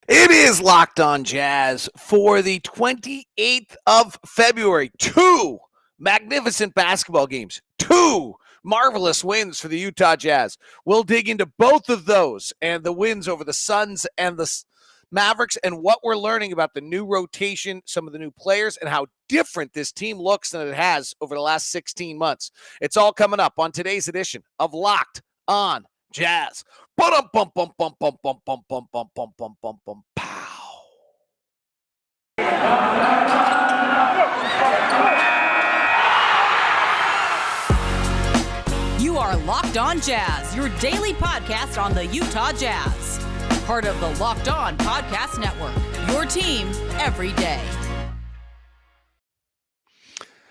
It is Locked On Jazz for the 28th of February. Two magnificent basketball games, two marvelous wins for the Utah Jazz. We'll dig into both of those and the wins over the Suns and the Mavericks and what we're learning about the new rotation, some of the new players, and how different this team looks than it has over the last 16 months. It's all coming up on today's edition of Locked On Jazz. Bum bum bum bum bum bum bum bum bum bum bum bum bum pow. You are Locked On Jazz, your daily podcast on the Utah Jazz. Part of the Locked On Podcast Network, your team every day.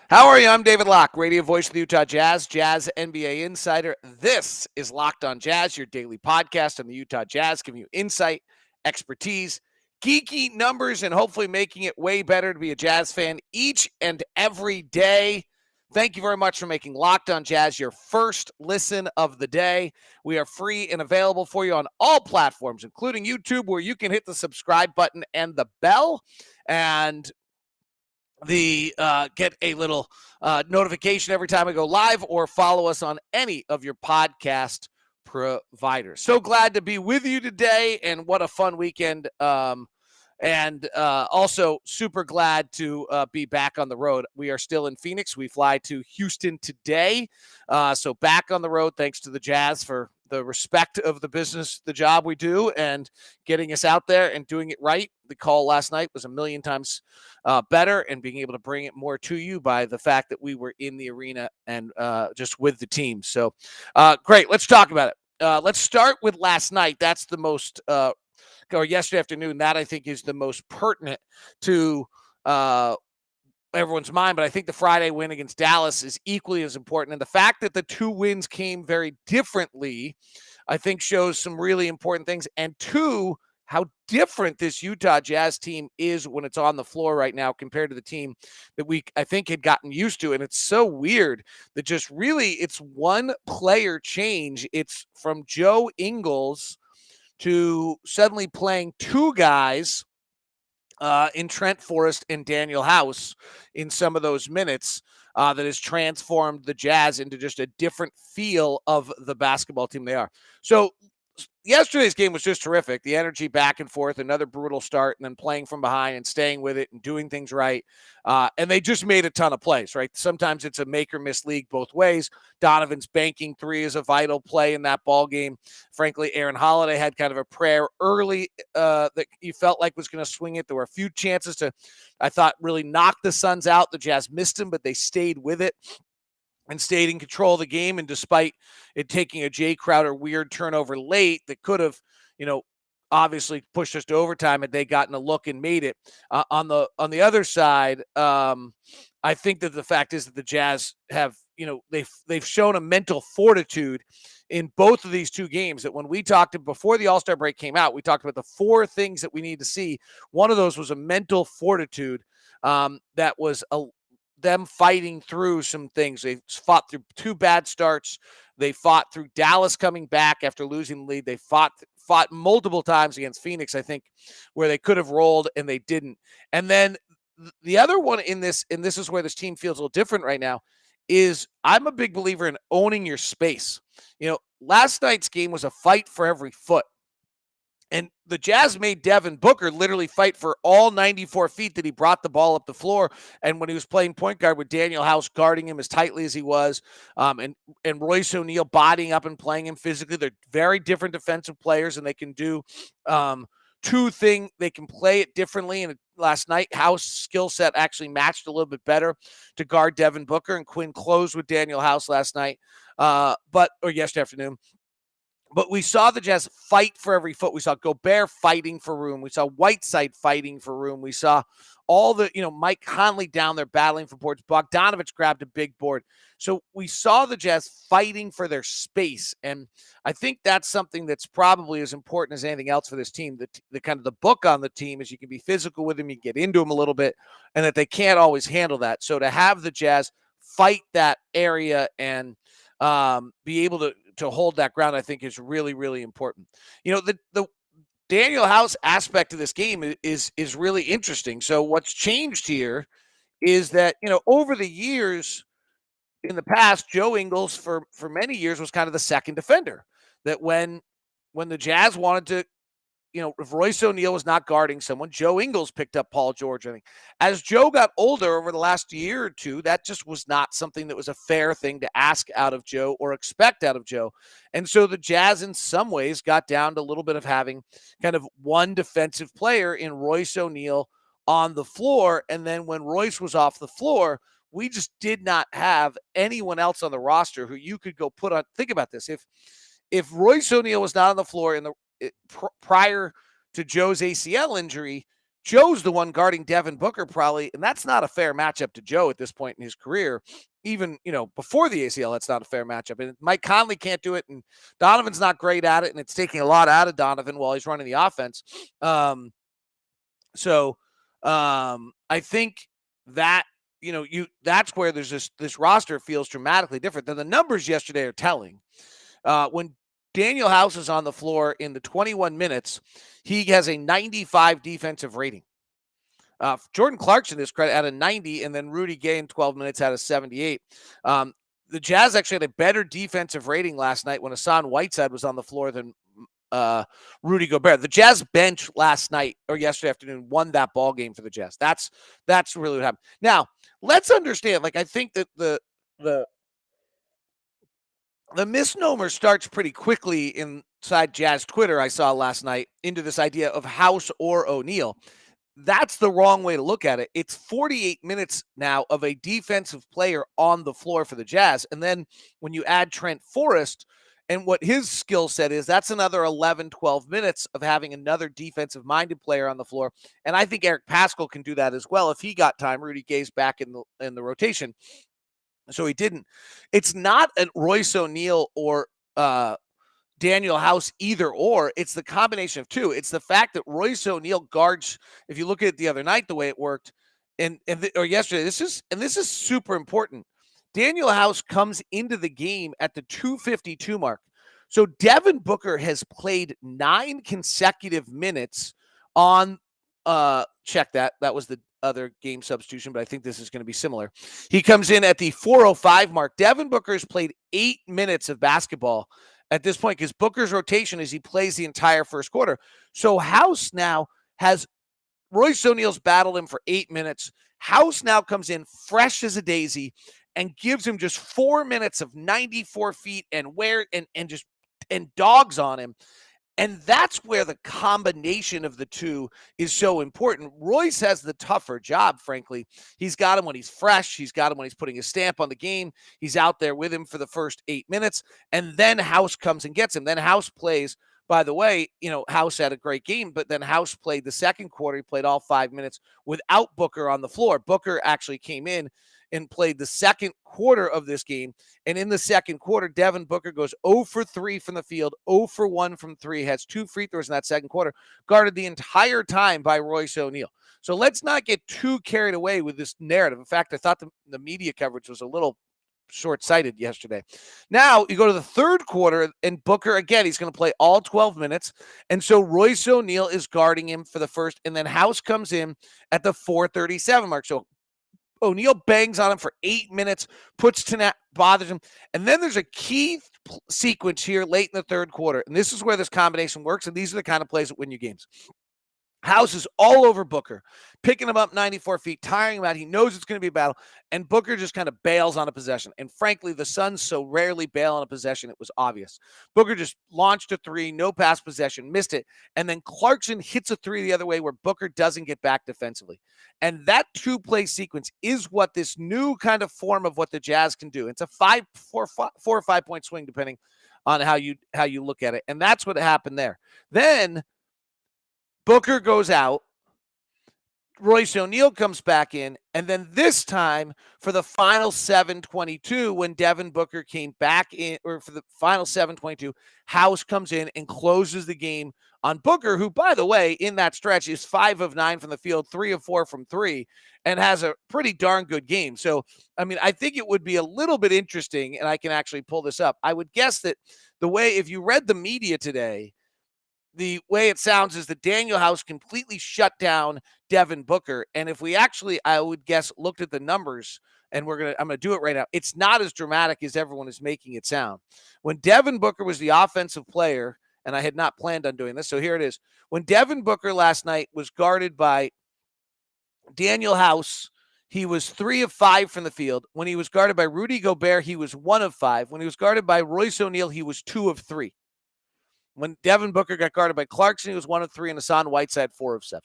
How are you? I'm David Locke, radio voice of the Utah Jazz, Jazz NBA insider. This is Locked On Jazz, your daily podcast on the Utah Jazz, giving you insight, expertise, geeky numbers, and hopefully making it way better to be a Jazz fan each and every day. Thank you very much for making Locked On Jazz your first listen of the day. We are free and available for you on all platforms, including YouTube, where you can hit the subscribe button and the bell. And get a little notification every time I go live, or follow us on any of your podcast providers. So glad to be with you today, and what a fun weekend. And also super glad to be back on the road. We are still in Phoenix. We fly to Houston today. So back on the road, thanks to the Jazz for the respect of the business, the job we do, and getting us out there and doing it right. The call last night was a million times better, and being able to bring it more to you by the fact that we were in the arena and just with the team. So great. Let's talk about it. Let's start with last night. That's the most or yesterday afternoon, that I think is the most pertinent to everyone's mind. But I think the Friday win against Dallas is equally as important. And the fact that the two wins came very differently, I think shows some really important things. And two, how different this Utah Jazz team is when it's on the floor right now compared to the team that we, I think, had gotten used to. And it's so weird that just really it's one player change. It's from Joe Ingles to suddenly playing two guys in Trent Forrest and Danuel House in some of those minutes that has transformed the Jazz into just a different feel of the basketball team they are. So yesterday's game was just terrific. The energy back and forth, another brutal start, and then playing from behind and staying with it and doing things right. And they just made a ton of plays, right? Sometimes it's a make or miss league both ways. Donovan's banking three is a vital play in that ball game. Frankly, Aaron Holiday had kind of a prayer early that you felt like was going to swing it. There were a few chances to, I thought, really knock the Suns out. The Jazz missed them, but they stayed with it and stayed in control of the game. And despite it taking a Jay Crowder weird turnover late that could have, obviously pushed us to overtime, had they gotten a look and made it. On the other side, I think that the fact is that the Jazz have, they've shown a mental fortitude in both of these two games. That when we talked before the All-Star break came out, we talked about the four things that we need to see. One of those was a mental fortitude that was them fighting through some things. They fought through two bad starts. They fought through Dallas coming back after losing the lead. They fought multiple times against Phoenix, I think, where they could have rolled and they didn't. And then the other one in this, and this is where this team feels a little different right now, is I'm a big believer in owning your space. Last night's game was a fight for every foot. And the Jazz made Devin Booker literally fight for all 94 feet that he brought the ball up the floor. And when he was playing point guard with Danuel House guarding him as tightly as he was, and Royce O'Neal bodying up and playing him physically, they're very different defensive players, and they can do two things. They can play it differently. And last night, House skill set actually matched a little bit better to guard Devin Booker, and Quinn closed with Danuel House last night, or yesterday afternoon. But we saw the Jazz fight for every foot. We saw Gobert fighting for room. We saw Whiteside fighting for room. We saw all the, Mike Conley down there battling for boards. Bogdanovich grabbed a big board. So we saw the Jazz fighting for their space. And I think that's something that's probably as important as anything else for this team. The kind of the book on the team is you can be physical with them, you get into them a little bit, and that they can't always handle that. So to have the Jazz fight that area and be able to hold that ground, I think is really, really important. The Danuel House aspect of this game is really interesting. So what's changed here is that, over the years, in the past, Joe Ingles for many years was kind of the second defender. That when the Jazz wanted to, if Royce O'Neal was not guarding someone, Joe Ingles picked up Paul George. I think as Joe got older over the last year or two, that just was not something that was a fair thing to ask out of Joe or expect out of Joe. And so the Jazz, in some ways, got down to a little bit of having kind of one defensive player in Royce O'Neal on the floor. And then when Royce was off the floor, we just did not have anyone else on the roster who you could go put on. Think about this. If Royce O'Neal was not on the floor prior to Joe's ACL injury, Joe's the one guarding Devin Booker probably, and that's not a fair matchup to Joe at this point in his career. Even, before the ACL, that's not a fair matchup. And Mike Conley can't do it, and Donovan's not great at it, and it's taking a lot out of Donovan while he's running the offense. I think that, that's where there's this roster feels dramatically different. Than the numbers yesterday are telling. When Danuel House is on the floor in the 21 minutes, he has a 95 defensive rating. Jordan Clarkson is credit at a 90, and then Rudy Gay in 12 minutes had a 78. The Jazz actually had a better defensive rating last night when Hasaan Whiteside was on the floor than Rudy Gobert. The Jazz bench last night or yesterday afternoon won that ball game for the Jazz. That's really what happened. Now, let's understand, I think that the misnomer starts pretty quickly inside Jazz Twitter, I saw last night, into this idea of House or O'Neal. That's the wrong way to look at it. It's 48 minutes now of a defensive player on the floor for the Jazz. And then when you add Trent Forrest and what his skill set is, that's another 11, 12 minutes of having another defensive-minded player on the floor. And I think Eric Paschall can do that as well if he got time. Rudy Gay's back in the rotation. So he didn't. It's not a Royce O'Neal or Danuel House either or. It's the combination of two. It's the fact that Royce O'Neal guards, if you look at it the other night, the way it worked, or yesterday, this is super important. Danuel House comes into the game at the 2:52 mark. So Devin Booker has played 9 consecutive minutes on check that. That was the other game substitution, but I think this is going to be similar. He comes in at the 4:05 mark. Devin Booker has played 8 minutes of basketball at this point because Booker's rotation is he plays the entire first quarter. So House now has Royce O'Neal's battled him for 8 minutes. House now comes in fresh as a daisy and gives him just 4 minutes of 94 feet and dogs on him. And that's where the combination of the two is so important. Royce has the tougher job, frankly. He's got him when he's fresh. He's got him when he's putting his stamp on the game. He's out there with him for the first 8 minutes. And then House comes and gets him. Then House plays. By the way, House had a great game, but then House played the second quarter. He played all 5 minutes without Booker on the floor. Booker actually came in and played the second quarter of this game. And in the second quarter, Devin Booker goes 0 for 3 from the field, 0 for 1 from 3, has 2 free throws in that second quarter, guarded the entire time by Royce O'Neal. So let's not get too carried away with this narrative. In fact, I thought the media coverage was a little short-sighted yesterday. Now you go to the third quarter, and Booker, again, he's going to play all 12 minutes. And so Royce O'Neal is guarding him for the first, and then House comes in at the 4:37 mark. So O'Neal bangs on him for 8 minutes, puts to net, bothers him. And then there's a key sequence here late in the third quarter. And this is where this combination works. And these are the kind of plays that win you games. House is all over Booker, picking him up 94 feet, tiring him out. He knows it's going to be a battle, and Booker just kind of bails on a possession. And frankly, the Suns so rarely bail on a possession, it was obvious. Booker just launched a three, no pass possession, missed it, and then Clarkson hits a three the other way where Booker doesn't get back defensively. And that two-play sequence is what this new kind of form of what the Jazz can do. It's a 4 or 5 point swing, depending on how you look at it. And that's what happened there. Then Booker goes out, Royce O'Neal comes back in, and then this time for the final 7:22, when Devin Booker came back in, or for the final 7:22, House comes in and closes the game on Booker, who, by the way, in that stretch is 5 of 9 from the field, 3 of 4 from 3, and has a pretty darn good game. So, I mean, I think it would be a little bit interesting, and I can actually pull this up. I would guess that the way, if you read the media today, the way it sounds is that Danuel House completely shut down Devin Booker. And if we actually, I would guess, looked at the numbers, and I'm gonna do it right now, it's not as dramatic as everyone is making it sound. When Devin Booker was the offensive player, and I had not planned on doing this, so here it is. When Devin Booker last night was guarded by Danuel House, he was 3 of 5 from the field. When he was guarded by Rudy Gobert, he was 1 of 5. When he was guarded by Royce O'Neal, he was 2 of 3. When Devin Booker got guarded by Clarkson, he was 1 of 3, and Hasaan Whiteside 4 of 7.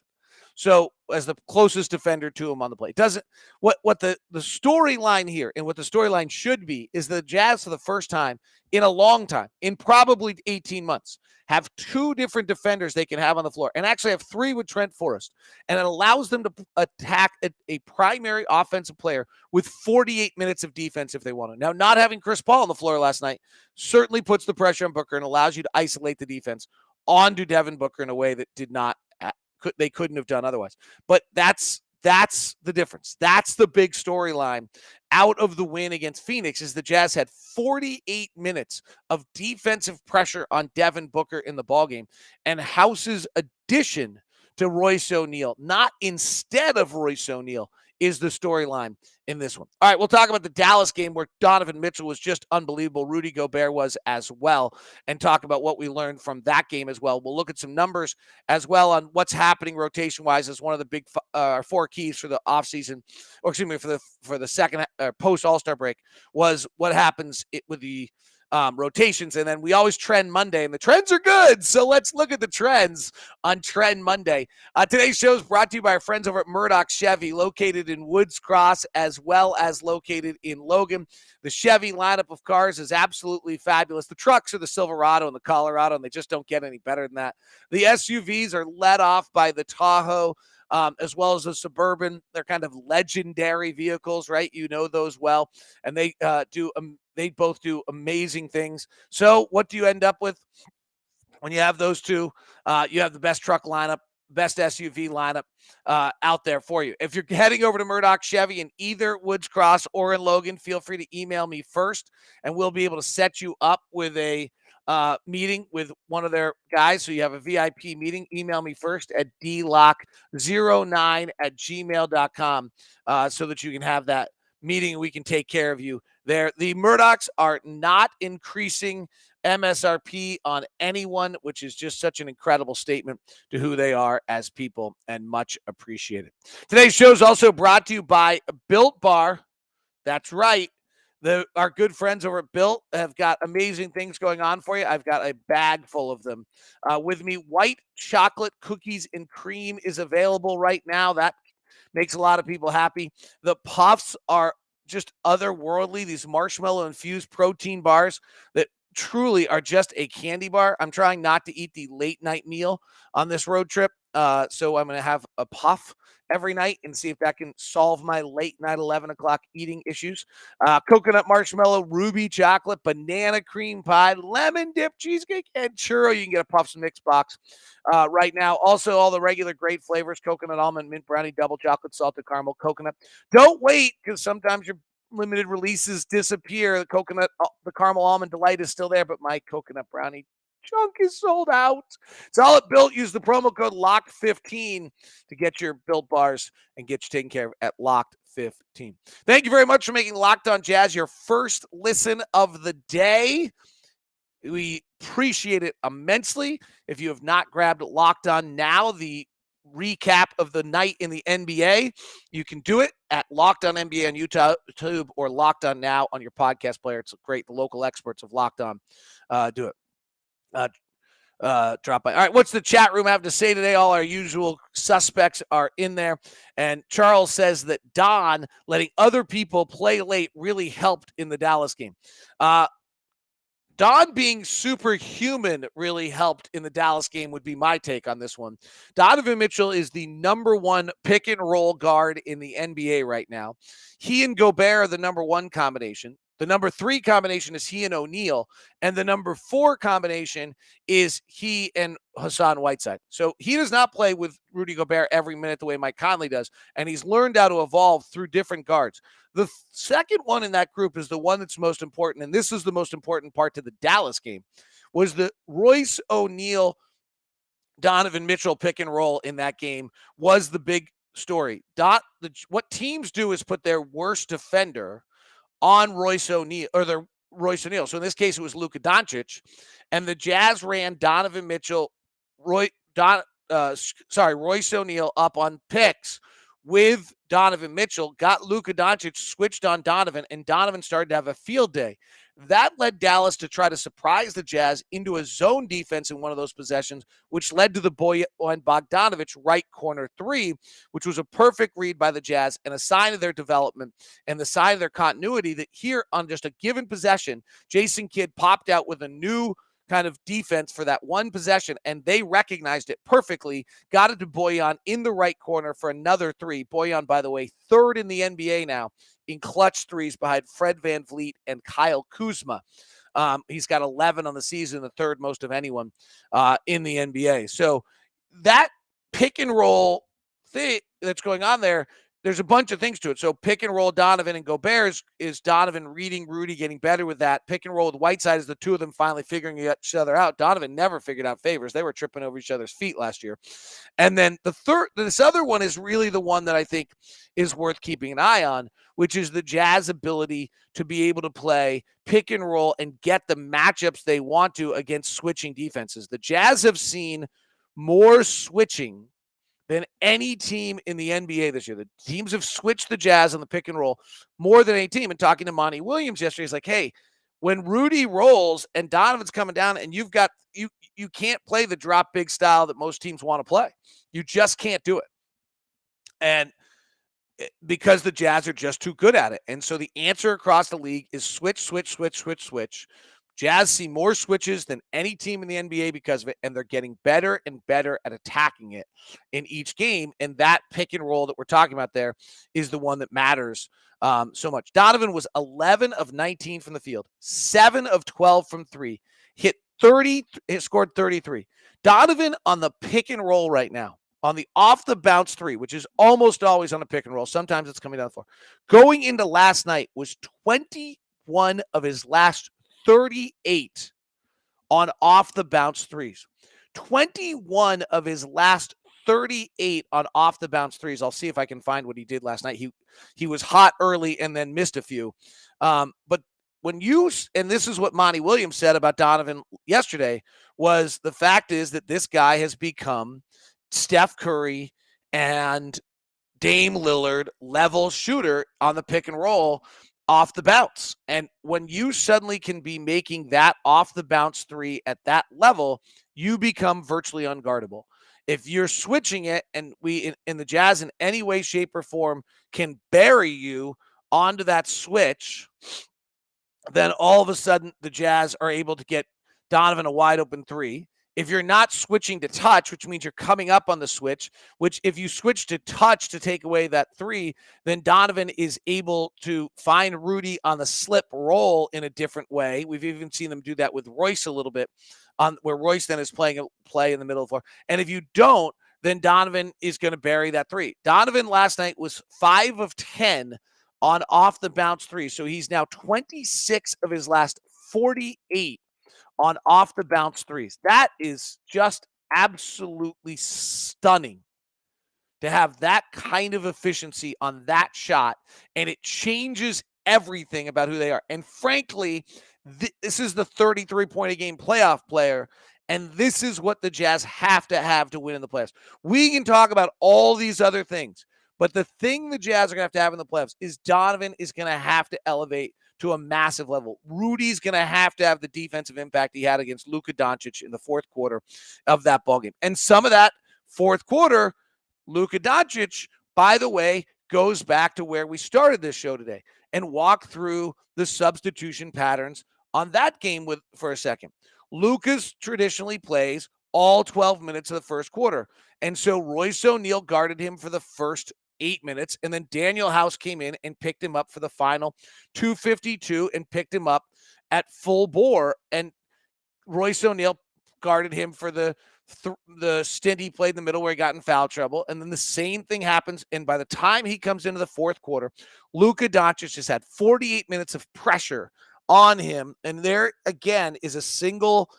So as the closest defender to him on the play. Doesn't what the storyline here and what the storyline should be is the Jazz for the first time in a long time, in probably 18 months, have 2 different defenders they can have on the floor, and actually have 3 with Trent Forrest. And it allows them to attack a primary offensive player with 48 minutes of defense if they want to. Now, not having Chris Paul on the floor last night certainly puts the pressure on Booker and allows you to isolate the defense onto Devin Booker in a way that they couldn't have done otherwise. But that's the difference. That's the big storyline out of the win against Phoenix, is the Jazz had 48 minutes of defensive pressure on Devin Booker in the ballgame, and House's addition to Royce O'Neal, not instead of Royce O'Neal, is the storyline in this one. All right, we'll talk about the Dallas game where Donovan Mitchell was just unbelievable. Rudy Gobert was as well, and talk about what we learned from that game as well. We'll look at some numbers as well on what's happening rotation-wise as one of the big 4 keys for the offseason, or excuse me, for the second post-All-Star break, was what happens with the rotations. And then we always trend Monday, and the trends are good. So let's look at the trends on Trend Monday. Today's show is brought to you by our friends over at Murdoch Chevy, located in Woods Cross as well as located in Logan. The Chevy lineup of cars is absolutely fabulous. The trucks are the Silverado and the Colorado, and they just don't get any better than that. The SUVs are led off by the Tahoe, as well as the Suburban. They're kind of legendary vehicles, right? You know those well. And they they both do amazing things. So what do you end up with when you have those two? You have the best truck lineup, best SUV lineup out there for you. If you're heading over to Murdoch Chevy in either Woods Cross or in Logan, feel free to email me first, and we'll be able to set you up with a meeting with one of their guys. So you have a VIP meeting. Email me first at dlock09@gmail.com so that you can have that meeting and we can take care of you there. The Murdochs are not increasing MSRP on anyone, which is just such an incredible statement to who they are as people, and much appreciated. Today's show is also brought to you by Built Bar. That's right. Our good friends over at Built have got amazing things going on for you. I've got a bag full of them with me. White chocolate cookies and cream is available right now. That makes a lot of people happy. The puffs are just otherworldly. These marshmallow-infused protein bars that truly are just a candy bar. I'm trying not to eat the late-night meal on this road trip, so I'm going to have a puff every night and see if that can solve my late-night 11 o'clock eating issues. Coconut marshmallow, ruby chocolate, banana cream pie, lemon dip cheesecake, and churro. You can get a Puffs Mix box right now. Also, all the regular great flavors: coconut almond, mint brownie, double chocolate, salted caramel, coconut. Don't wait, because sometimes your limited releases disappear. The coconut, the caramel almond delight is still there, but my coconut brownie chunk is sold out. It's all at Built. Use the promo code LOCKED15 to get your Built bars and get you taken care of at LOCKED15. Thank you very much for making Locked On Jazz your first listen of the day. We appreciate it immensely. If you have not grabbed Locked On Now, the recap of the night in the NBA, you can do it at Locked On NBA on YouTube or Locked On Now on your podcast player. It's great. The local experts of Locked On do it. Drop by. All right, what's the chat room have to say today? All our usual suspects are in there. And Charles says that Don letting other people play late really helped in the Dallas game. Don being superhuman really helped in the Dallas game would be my take on this one. Donovan Mitchell is the number 1 pick and roll guard in the NBA right now. He and Gobert are the number 1 combination. The number 3 combination is he and O'Neal. And the number 4 combination is he and Hasaan Whiteside. So he does not play with Rudy Gobert every minute the way Mike Conley does. And he's learned how to evolve through different guards. The second one in that group is the one that's most important. And this is the most important part to the Dallas game, was the Royce O'Neal Donovan Mitchell pick and roll in that game was the big story. What teams do is put their worst defender on Royce O'Neal, or their Royce O'Neal. So in this case, it was Luka Doncic, and the Jazz ran Donovan Mitchell, Royce O'Neal up on picks with Donovan Mitchell, got Luka Doncic, switched on Donovan, and Donovan started to have a field day. That led Dallas to try to surprise the Jazz into a zone defense in one of those possessions, which led to the Bojan Bogdanovic right corner three, which was a perfect read by the Jazz and a sign of their development and the sign of their continuity that here on just a given possession, Jason Kidd popped out with a new kind of defense for that one possession, and they recognized it perfectly, got it to Bojan in the right corner for another three. Bojan, by the way, third in the NBA now in clutch threes behind Fred VanVleet and Kyle Kuzma. He's got 11 on the season, the third most of anyone in the NBA. So that pick and roll thing that's going on there, there's a bunch of things to it. So pick and roll Donovan and Gobert is Donovan reading Rudy, getting better with that. Pick and roll with Whiteside is the two of them finally figuring each other out. Donovan never figured out Favors. They were tripping over each other's feet last year. And then this other one is really the one that I think is worth keeping an eye on, which is the Jazz ability to be able to play pick and roll and get the matchups they want to against switching defenses. The Jazz have seen more switching than any team in the NBA this year. The teams have switched the Jazz on the pick and roll more than any team. And talking to Monty Williams yesterday, he's like, hey, when Rudy rolls and Donovan's coming down and you can't play the drop big style that most teams want to play. You just can't do it. And because the Jazz are just too good at it. And so the answer across the league is switch. Jazz see more switches than any team in the NBA because of it, and they're getting better and better at attacking it in each game. And that pick and roll that we're talking about there is the one that matters so much. Donovan was 11 of 19 from the field, 7 of 12 from three, scored 33. Donovan on the pick and roll right now, on the off the bounce three, which is almost always on a pick and roll. Sometimes it's coming down the floor. Going into last night was 21 of his last 38 on off the bounce threes. 21 of his last 38 on off the bounce threes. I'll see if I can find what he did last night. He was hot early and then missed a few. But when and this is what Monty Williams said about Donovan yesterday, was the fact is that this guy has become Steph Curry and Dame Lillard level shooter on the pick and roll off the bounce. And when you suddenly can be making that off the bounce three at that level, you become virtually unguardable. If you're switching it and we in the Jazz in any way, shape, or form can bury you onto that switch, then all of a sudden the Jazz are able to get Donovan a wide open three. If you're not switching to touch, which means you're coming up on the switch, which if you switch to touch to take away that three, then Donovan is able to find Rudy on the slip roll in a different way. We've even seen them do that with Royce a little bit, where Royce then is playing a play in the middle of the floor. And if you don't, then Donovan is going to bury that three. Donovan last night was 5 of 10 on off the bounce three. So he's now 26 of his last 48 on off the bounce threes. That is just absolutely stunning to have that kind of efficiency on that shot. And it changes everything about who they are. And frankly, this is the 33-point-a-game playoff player. And this is what the Jazz have to win in the playoffs. We can talk about all these other things, but the thing the Jazz are going to have in the playoffs is Donovan is going to have to elevate to a massive level. Rudy's going to have the defensive impact he had against Luka Doncic in the fourth quarter of that ballgame. And some of that fourth quarter, Luka Doncic, by the way, goes back to where we started this show today and walk through the substitution patterns on that game for a second. Luka's traditionally plays all 12 minutes of the first quarter. And so Royce O'Neal guarded him for the first 8 minutes, and then Danuel House came in and picked him up for the final 2:52 and picked him up at full bore, and Royce O'Neal guarded him for the stint he played in the middle where he got in foul trouble, and then the same thing happens, and by the time he comes into the fourth quarter, Luka Doncic just had 48 minutes of pressure on him, and there again is a single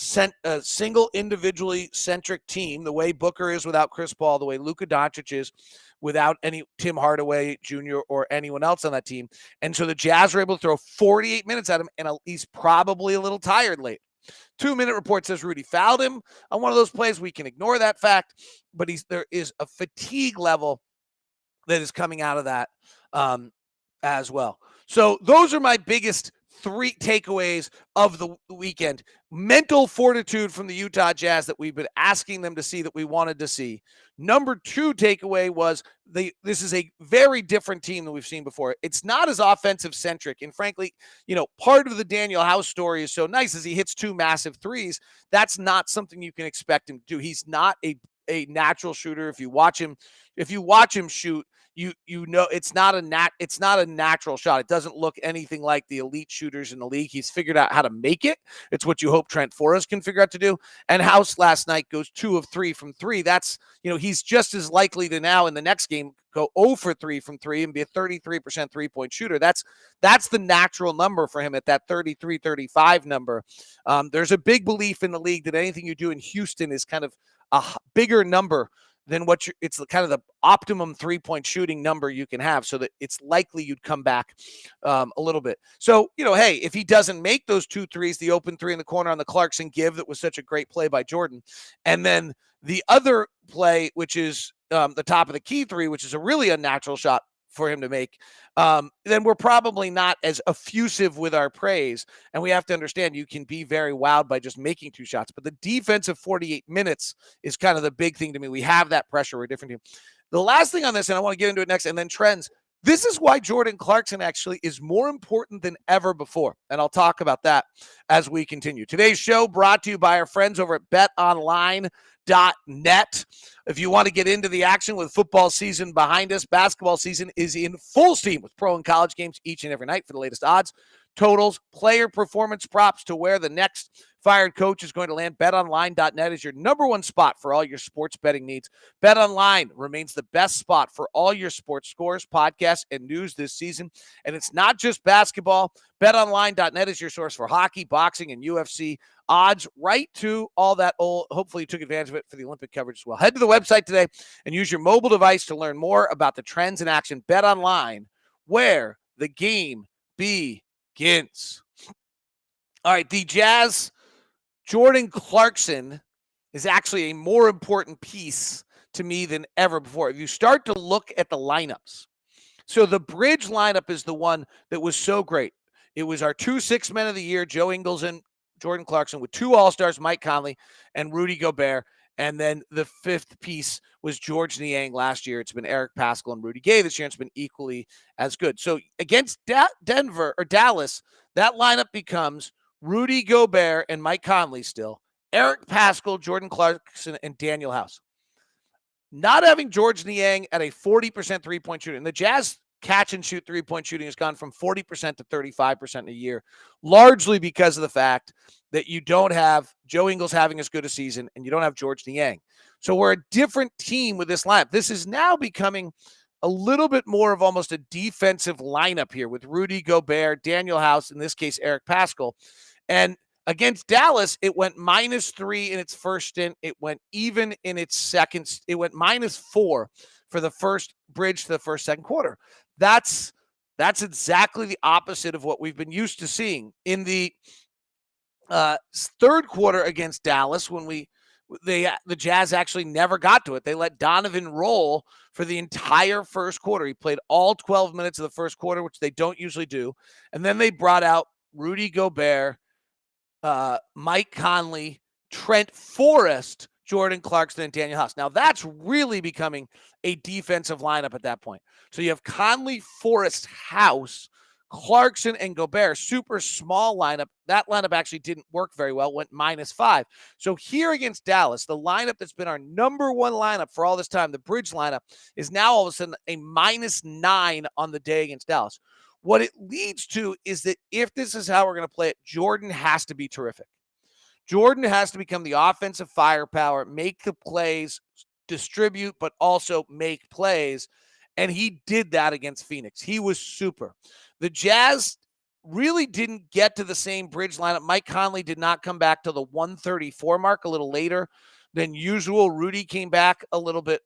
single individually centric team, the way Booker is without Chris Paul, the way Luka Doncic is without any Tim Hardaway Jr. or anyone else on that team. And so the Jazz are able to throw 48 minutes at him, and he's probably a little tired late. 2-minute report says Rudy fouled him on one of those plays. We can ignore that fact, but there is a fatigue level that is coming out of that as well. So those are my biggest 3 takeaways of the weekend. Mental fortitude from the Utah Jazz that we've been asking them to see, that we wanted to see. Number 2 takeaway was this is a very different team than we've seen before. It's not as offensive centric. And frankly, part of the Danuel House story is so nice as he hits 2 massive threes. That's not something you can expect him to do. He's not a natural shooter. If you watch him shoot, you know it's not a natural shot. It doesn't look anything like the elite shooters in the league. He's figured out how to make it. It's what you hope Trent Forrest can figure out to do. And House last night goes 2 of 3 from 3. That's, he's just as likely to now in the next game go 0 for 3 from 3 and be a 33% 3-point shooter. That's the natural number for him at that 33-35 number. There's a big belief in the league that anything you do in Houston is kind of a bigger number than it's kind of the optimum 3-point shooting number you can have, so that it's likely you'd come back a little bit. So, hey, if he doesn't make those 2 threes, the open 3 in the corner on the Clarkson give, that was such a great play by Jordan. And then the other play, which is the top of the key 3, which is a really unnatural shot for him to make, then we're probably not as effusive with our praise. And we have to understand you can be very wowed by just making 2 shots. But the defensive 48 minutes is kind of the big thing to me. We have that pressure. We're a different team. The last thing on this, and I want to get into it next, and then trends. This is why Jordan Clarkson actually is more important than ever before. And I'll talk about that as we continue. Today's show brought to you by our friends over at BetOnline.net. If you want to get into the action with football season behind us, basketball season is in full steam with pro and college games each and every night. For the latest odds, totals, player performance props to where the next fired coach is going to land, BetOnline.net is your number 1 spot for all your sports betting needs. BetOnline remains the best spot for all your sports scores, podcasts, and news this season. And it's not just basketball. BetOnline.net is your source for hockey, boxing, and UFC odds, right to all that old. Hopefully you took advantage of it for the Olympic coverage as well. Head to the website today and use your mobile device to learn more about the trends in action. BetOnline, where the game begins. All right, the Jazz, Jordan Clarkson is actually a more important piece to me than ever before. If you start to look at the lineups, so the bridge lineup is the one that was so great. It was our 2 6 men of the year, Joe Ingles and Jordan Clarkson, with 2 All-Stars, Mike Conley and Rudy Gobert. And then the 5th piece was George Niang last year. It's been Eric Paschall and Rudy Gay this year. It's been equally as good. So against Dallas, that lineup becomes Rudy Gobert and Mike Conley still, Eric Paschall, Jordan Clarkson, and Danuel House. Not having George Niang at a 40% 3-point shooter. And the Jazz catch and shoot 3-point shooting has gone from 40% to 35% a year, largely because of the fact that you don't have Joe Ingles having as good a season and you don't have George Niang. So we're a different team with this lineup. This is now becoming a little bit more of almost a defensive lineup here with Rudy Gobert, Danuel House, in this case, Eric Paschall. And against Dallas, it went -3 in its first stint. It went even in its second. It went -4 for the first bridge to the second quarter. That's exactly the opposite of what we've been used to seeing in the third quarter against Dallas. When the Jazz actually never got to it. They let Donovan roll for the entire first quarter. He played all 12 minutes of the first quarter, which they don't usually do. And then they brought out Rudy Gobert, Mike Conley, Trent Forrest, Jordan Clarkson, and Danuel House. Now, that's really becoming a defensive lineup at that point. So you have Conley, Forrest, House, Clarkson, and Gobert, super small lineup. That lineup actually didn't work very well, went -5. So here against Dallas, the lineup that's been our number 1 lineup for all this time, the bridge lineup, is now all of a sudden a -9 on the day against Dallas. What it leads to is that if this is how we're going to play it, Jordan has to be terrific. Jordan has to become the offensive firepower, make the plays, distribute, but also make plays. And he did that against Phoenix. He was super. The Jazz really didn't get to the same bridge lineup. Mike Conley did not come back to the 134 mark, a little later than usual. Rudy came back a little bit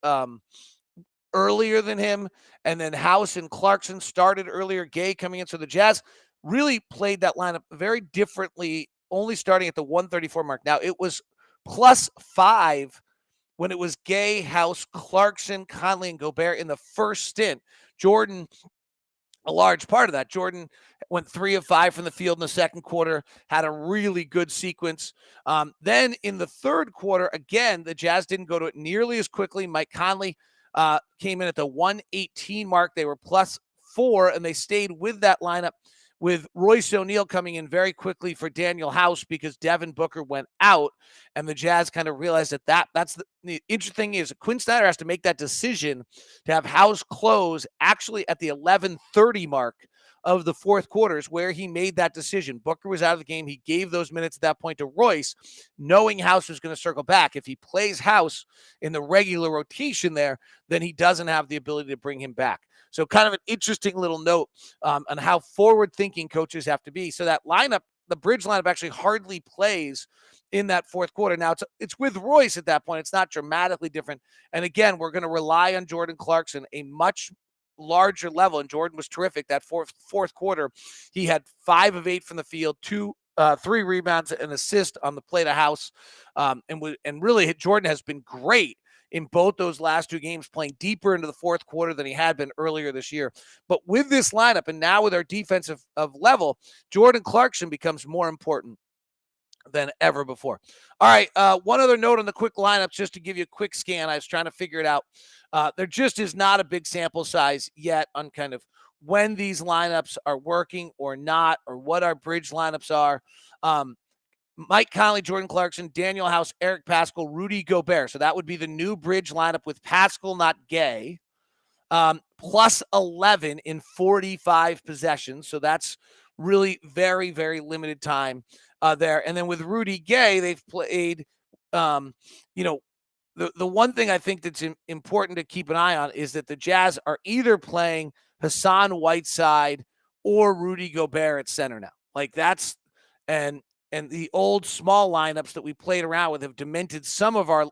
earlier than him, and then House and Clarkson started earlier, Gay coming in. So the Jazz really played that lineup very differently, only starting at the 134 mark. Now, it was +5 when it was Gay, House, Clarkson, Conley, and Gobert in the first stint. Jordan, a large part of that. Jordan went 3 of 5 from the field in the second quarter, had a really good sequence. Then in the third quarter, again, the Jazz didn't go to it nearly as quickly. Mike Conley came in at the 118 mark. They were +4, and they stayed with that lineup with Royce O'Neal coming in very quickly for Danuel House because Devin Booker went out, and the Jazz kind of realized that's the interesting thing is Quinn Snyder has to make that decision to have House close actually at the 11:30 mark of the fourth quarters where he made that decision. Booker was out of the game. He gave those minutes at that point to Royce, knowing House was going to circle back. If he plays House in the regular rotation there, then he doesn't have the ability to bring him back. So kind of an interesting little note on how forward-thinking coaches have to be. So that lineup, the bridge lineup actually hardly plays in that fourth quarter. Now, it's with Royce at that point. It's not dramatically different. And again, we're going to rely on Jordan Clarkson, a much larger level, and Jordan was terrific. That fourth quarter, he had 5 of 8 from the field, 3 rebounds, an assist on the play to House, and really Jordan has been great in both those last 2 games, playing deeper into the fourth quarter than he had been earlier this year. But with this lineup, and now with our defensive level, Jordan Clarkson becomes more important than ever before. All right, one other note on the quick lineups, just to give you a quick scan. I was trying to figure it out. There just is not a big sample size yet on kind of when these lineups are working or not, or what our bridge lineups are. Mike Conley, Jordan Clarkson, Danuel House, Eric Paschall, Rudy Gobert. So that would be the new bridge lineup with Paschall, not Gay. Plus 11 in 45 possessions. So that's really very, very limited time there. And then with Rudy Gay, they've played, the one thing I think that's important to keep an eye on is that the Jazz are either playing Hasaan Whiteside or Rudy Gobert at center now. Like that's, and the old small lineups that we played around with have demented some of our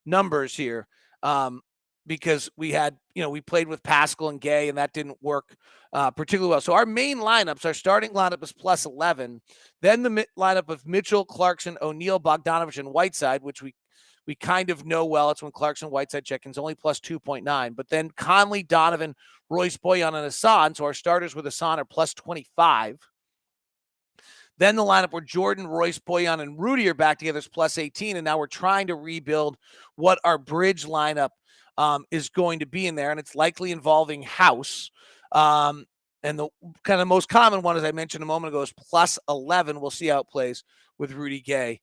numbers here because we had, we played with Paschall and Gay, and that didn't work particularly well. So our main lineups, our starting lineup is plus 11. Then the lineup of Mitchell, Clarkson, O'Neal, Bogdanovich, and Whiteside, which we kind of know well. It's when Clarkson, Whiteside check-ins, only plus 2.9. But then Conley, Donovan, Royce, Bojan, and Hasaan. So our starters with Hasaan are plus 25. Then the lineup where Jordan, Royce, Bojan, and Rudy are back together is plus 18. And now we're trying to rebuild what our bridge lineup is going to be in there. And it's likely involving House. And the kind of most common one, as I mentioned a moment ago, is plus 11. We'll see how it plays with Rudy Gay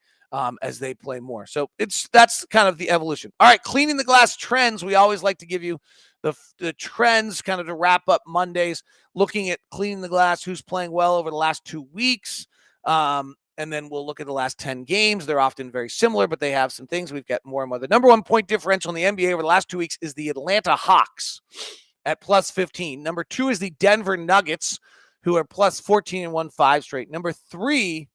as they play more. So that's kind of the evolution. All right, cleaning the glass trends. We always like to give you the trends kind of to wrap up Mondays, looking at cleaning the glass, who's playing well over the last 2 weeks. And then we'll look at the last 10 games. They're often very similar, but they have some things. We've got more and more. The number 1 point differential in the NBA over the last 2 weeks is the Atlanta Hawks at plus 15. Number 2 is the Denver Nuggets, who are plus 14 and won 5 straight. Number 3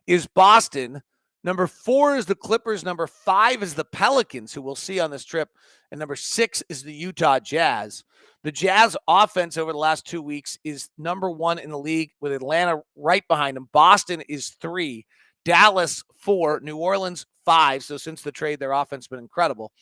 is Boston. Number 4 is the Clippers. Number 5 is the Pelicans, who we'll see on this trip. And number 6 is the Utah Jazz. The Jazz offense over the last 2 weeks is number 1 in the league, with Atlanta right behind them. Boston is 3, Dallas 4, New Orleans 5. So since the trade, their offense has been incredible.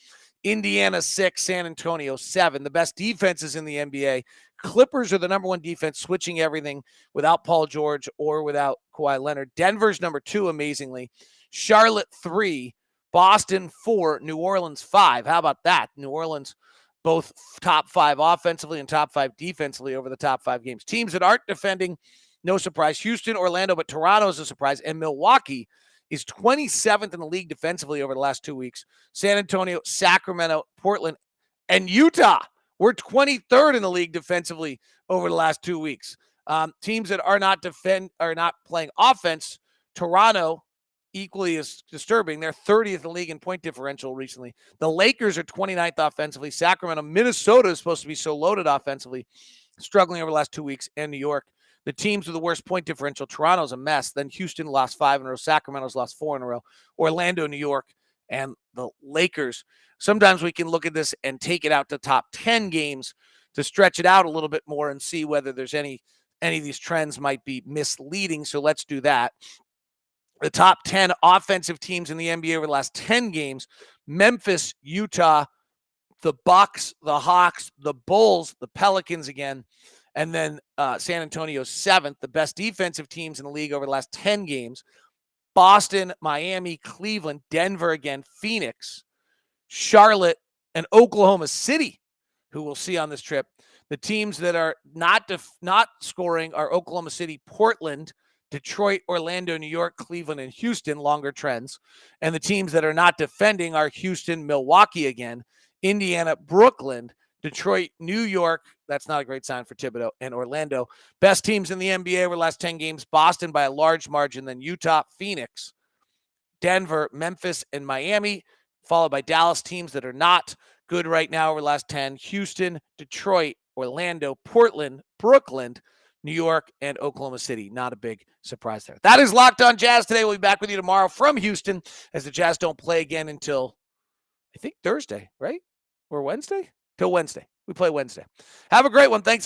Indiana 6, San Antonio 7. The best defenses in the NBA. Clippers are the number 1 defense, switching everything without Paul George or without Kawhi Leonard. Denver's number 2, amazingly. Charlotte 3, Boston 4, New Orleans 5. How about that? New Orleans both top 5 offensively and top 5 defensively over the top 5 games. Teams that aren't defending, no surprise. Houston, Orlando, but Toronto is a surprise. And Milwaukee is 27th in the league defensively over the last 2 weeks. San Antonio, Sacramento, Portland, and Utah. We're 23rd in the league defensively over the last 2 weeks. Teams that are not playing offense, Toronto, equally as disturbing. They're 30th in the league in point differential recently. The Lakers are 29th offensively. Sacramento, Minnesota is supposed to be so loaded offensively, struggling over the last 2 weeks, and New York. the teams with the worst point differential. Toronto's a mess. Then Houston lost 5 in a row. Sacramento's lost 4 in a row. Orlando, New York, and the Lakers. Sometimes we can look at this and take it out to top 10 games to stretch it out a little bit more and see whether there's any of these trends might be misleading. So let's do that. The top 10 offensive teams in the NBA over the last 10 games: Memphis, Utah, the Bucks, the Hawks, the Bulls, the Pelicans again, and then San Antonio 7th. The best defensive teams in the league over the last 10 games: Boston, Miami, Cleveland, Denver again, Phoenix, Charlotte, and Oklahoma City, who we'll see on this trip. The teams that are not scoring are Oklahoma City, Portland, Detroit, Orlando, New York, Cleveland, and Houston, longer trends. And the teams that are not defending are Houston, Milwaukee again, Indiana, Brooklyn, Detroit, New York. That's not a great sign for Thibodeau, and Orlando. Best teams in the NBA over the last 10 games: Boston by a large margin, then Utah, Phoenix, Denver, Memphis, and Miami, followed by Dallas. Teams that are not good right now over the last 10: Houston, Detroit, Orlando, Portland, Brooklyn, New York, and Oklahoma City. Not a big surprise there. That is Locked On Jazz today. We'll be back with you tomorrow from Houston, as the Jazz don't play again until, I think, Thursday, right? Or Wednesday? Till Wednesday. We play Wednesday. Have a great one. Thanks very much.